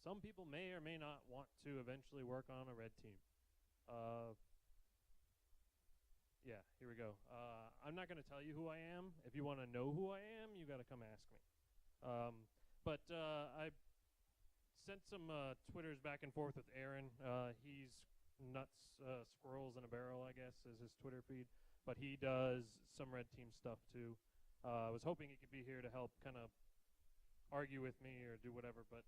some people may or may not want to eventually work on a red team. Yeah, here we go. I'm not going to tell you who I am. If you want to know who I am, you got to come ask me. But I sent some Twitters back and forth with Aaron. He's nuts, squirrels in a barrel, I guess, is his Twitter feed. But he does some red team stuff too. I was hoping he could be here to help kind of argue with me or do whatever, but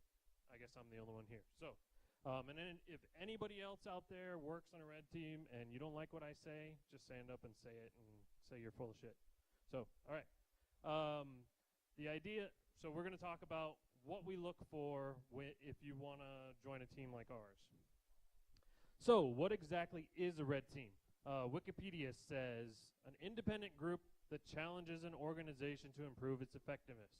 I guess I'm the only one here. So, and then if anybody else out there works on a red team and you don't like what I say, just stand up and say it and say you're full of shit. So, all right. The idea, so we're going to talk about what we look for if you want to join a team like ours. So, what exactly is a red team? Wikipedia says an independent group that challenges an organization to improve its effectiveness.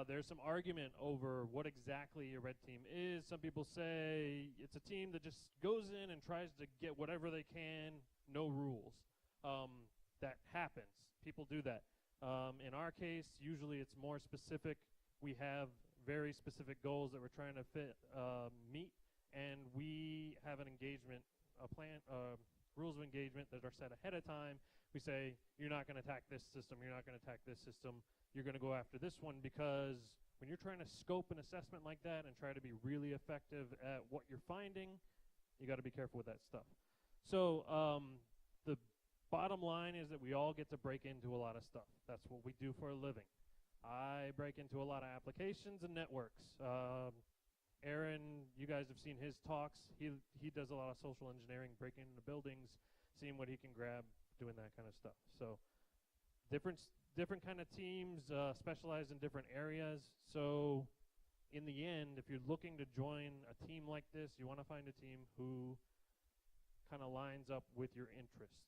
There's some argument over what exactly a red team is. Some people say it's a team that just goes in and tries to get whatever they can, no rules. That happens. People do that. In our case, usually it's more specific. We have very specific goals that we're trying to meet, and we have an engagement, a plan, rules of engagement that are set ahead of time. We say, you're not going to attack this system, you're not going to attack this system, you're going to go after this one, because when you're trying to scope an assessment like that and try to be really effective at what you're finding, you got to be careful with that stuff. So the bottom line is that we all get to break into a lot of stuff. That's what we do for a living. I break into a lot of applications and networks. Aaron, you guys have seen his talks. He does a lot of social engineering, breaking into buildings, seeing what he can grab, doing that kind of stuff. So different kind of teams specialize in different areas. So in the end, if you're looking to join a team like this, you want to find a team who kind of lines up with your interests.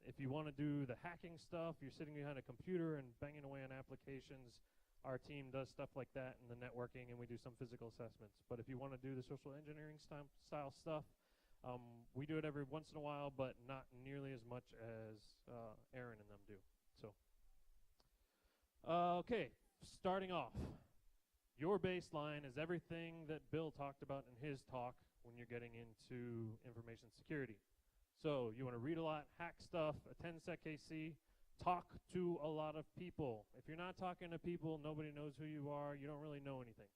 If you want to do the hacking stuff, you're sitting behind a computer and banging away on applications, our team does stuff like that in the networking, and we do some physical assessments. But if you want to do the social engineering style stuff, we do it every once in a while, but not nearly as much as Aaron and them do. So, okay, starting off. Your baseline is everything that Bill talked about in his talk when you're getting into information security. So you want to read a lot, hack stuff, attend SecKC, talk to a lot of people. If you're not talking to people, nobody knows who you are, you don't really know anything.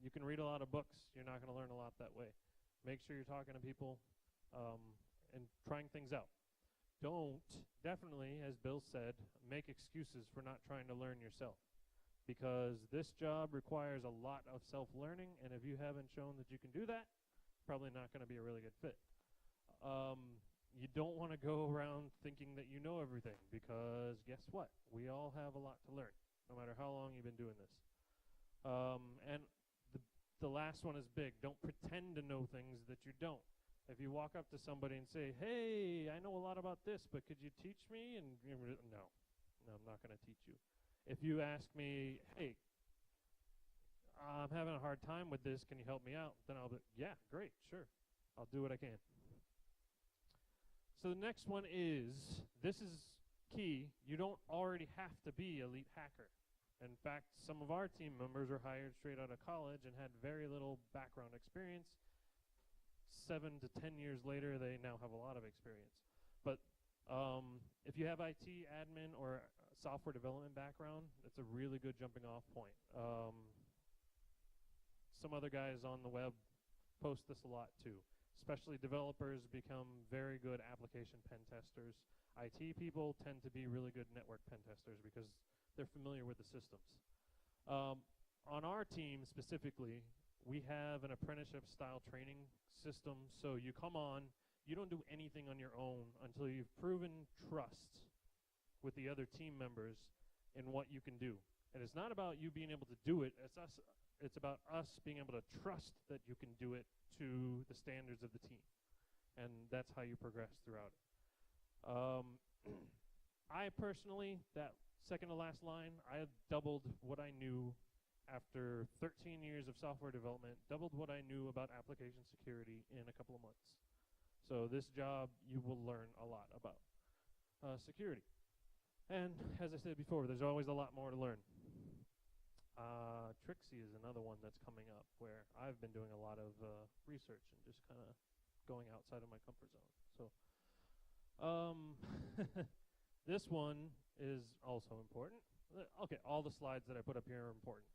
You can read a lot of books, you're not going to learn a lot that way. Make sure you're talking to people and trying things out. Don't, definitely, as Bill said, make excuses for not trying to learn yourself. Because this job requires a lot of self-learning, and if you haven't shown that you can do that, probably not going to be a really good fit. You don't want to go around thinking that you know everything, because guess what? We all have a lot to learn, no matter how long you've been doing this. And the last one is big. Don't pretend to know things that you don't. If you walk up to somebody and say, hey, I know a lot about this, but could you teach me? And no, I'm not going to teach you. If you ask me, hey, I'm having a hard time with this, can you help me out? Then I'll be, yeah, great, sure. I'll do what I can. So the next one is, this is key, you don't already have to be a elite hacker. In fact, some of our team members were hired straight out of college and had very little background experience. 7 to 10 years later, they now have a lot of experience. But if you have IT, admin, or software development background, it's a really good jumping off point. Some other guys on the web post this a lot too. Especially developers become very good application pen testers. IT people tend to be really good network pen testers because they're familiar with the systems. On our team specifically, we have an apprenticeship-style training system. So you come on, you don't do anything on your own until you've proven trust with the other team members in what you can do. And it's not about you being able to do it. It's about us being able to trust that you can do it to the standards of the team. And that's how you progress throughout it. I personally, that second to last line, I have doubled what I knew after 13 years of software development, doubled what I knew about application security in a couple of months. So this job, you will learn a lot about security. And as I said before, there's always a lot more to learn. Trixie is another one that's coming up where I've been doing a lot of research and just kind of going outside of my comfort zone. So, this one is also important. Okay, all the slides that I put up here are important.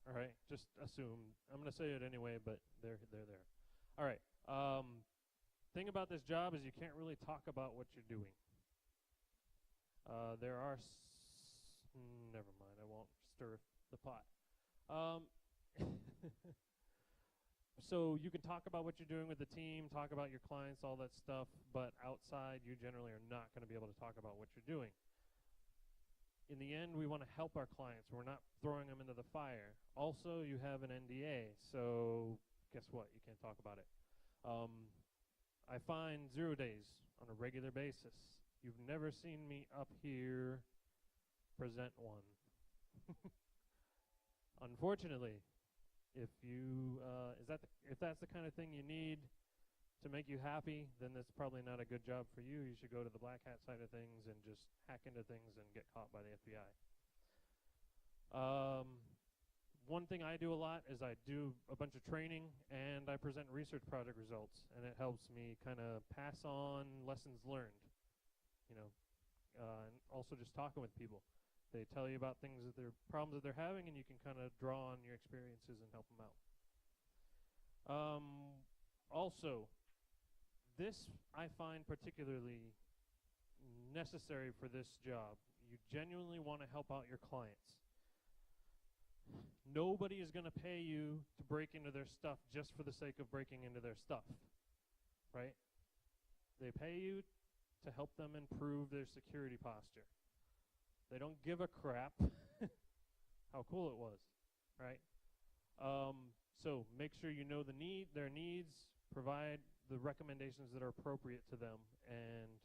All right, just assume. I'm going to say it anyway, but they're there. All right. Thing about this job is you can't really talk about what you're doing. There are never mind, I won't stir the pot. So you can talk about what you're doing with the team, talk about your clients, all that stuff, but outside you generally are not going to be able to talk about what you're doing. In the end, we want to help our clients. We're not throwing them into the fire. Also, you have an NDA, so guess what? You can't talk about it. I find 0 days on a regular basis. You've never seen me up here present one. Unfortunately, if that's the kind of thing you need to make you happy, then that's probably not a good job for you. You should go to the black hat side of things and just hack into things and get caught by the FBI. One thing I do a lot is I do a bunch of training and I present research project results, and it helps me kind of pass on lessons learned, and also just talking with people. They tell you about things that their problems that they're having, and you can kind of draw on your experiences and help them out. Also, this I find particularly necessary for this job. You genuinely want to help out your clients. Nobody is going to pay you to break into their stuff just for the sake of breaking into their stuff, right? They pay you to help them improve their security posture. They don't give a crap how cool it was, right? So make sure you know their needs, provide the recommendations that are appropriate to them, and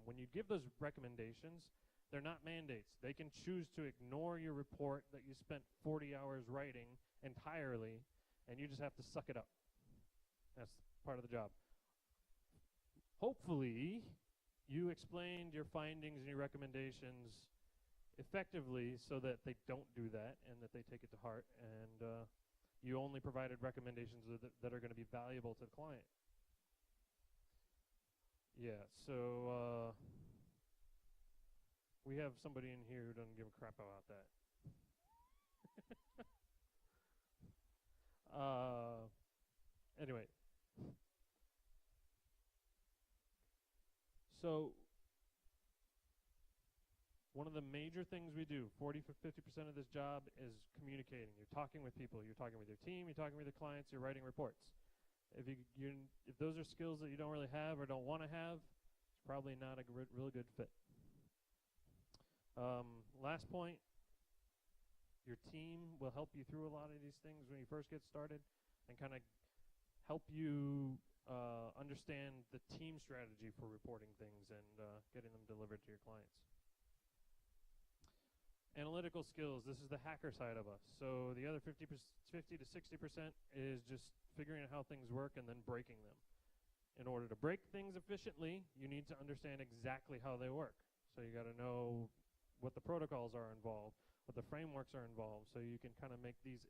when you give those recommendations, they're not mandates. They can choose to ignore your report that you spent 40 hours writing entirely, and you just have to suck it up. That's part of the job. Hopefully, you explained your findings and your recommendations effectively so that they don't do that and that they take it to heart, and you only provided recommendations that are going to be valuable to the client. Yeah, so we have somebody in here who doesn't give a crap about that. Anyway. So one of the major things we do, 40–50% of this job is communicating. You're talking with people. You're talking with your team. You're talking with your clients. You're writing reports. If those are skills that you don't really have or don't want to have, it's probably not a really good fit. Last point, your team will help you through a lot of these things when you first get started and kind of help you understand the team strategy for reporting things and getting them delivered to your clients. Analytical skills, this is the hacker side of us. So the other 50 to 60% is just figuring out how things work and then breaking them. In order to break things efficiently, you need to understand exactly how they work. So you got to know what the protocols are involved, what the frameworks are involved, so you can kind of make these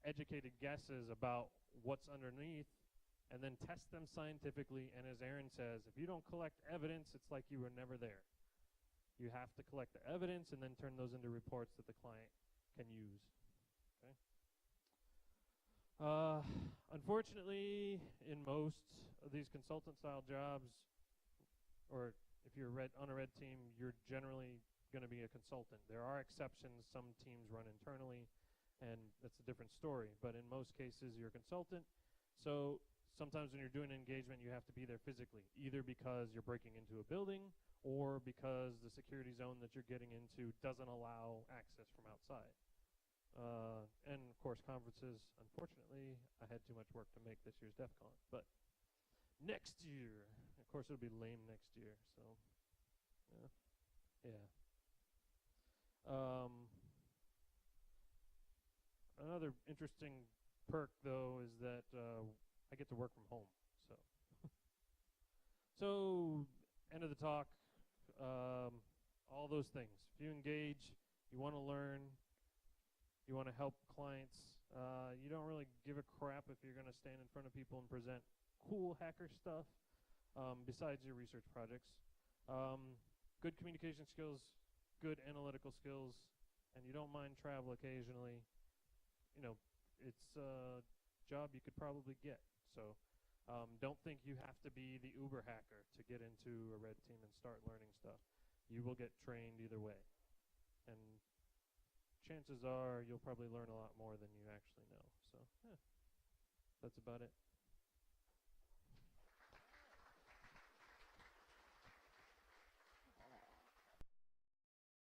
educated guesses about what's underneath and then test them scientifically. And as Aaron says, if you don't collect evidence, it's like you were never there. You have to collect the evidence and then turn those into reports that the client can use. Okay? Unfortunately, in most of these consultant-style jobs, or if you're on a red team, you're generally going to be a consultant. There are exceptions. Some teams run internally, and that's a different story. But in most cases, you're a consultant. So sometimes when you're doing an engagement, you have to be there physically, either because you're breaking into a building or because the security zone that you're getting into doesn't allow access from outside. And of course, conferences, unfortunately, I had too much work to make this year's DEF CON. But next year, of course, it'll be lame next year. So, yeah. Another interesting perk, though, is that I get to work from home. So end of the talk. All those things. If you engage, you want to learn, You want to help clients. You don't really give a crap if you're going to stand in front of people and present cool hacker stuff besides your research projects. Good communication skills, good analytical skills, and you don't mind travel occasionally. You know, it's a job you could probably get. So don't think you have to be the Uber hacker to get into a red team and start learning stuff. You will get trained either way. And chances are you'll probably learn a lot more than you actually know. So, yeah, that's about it.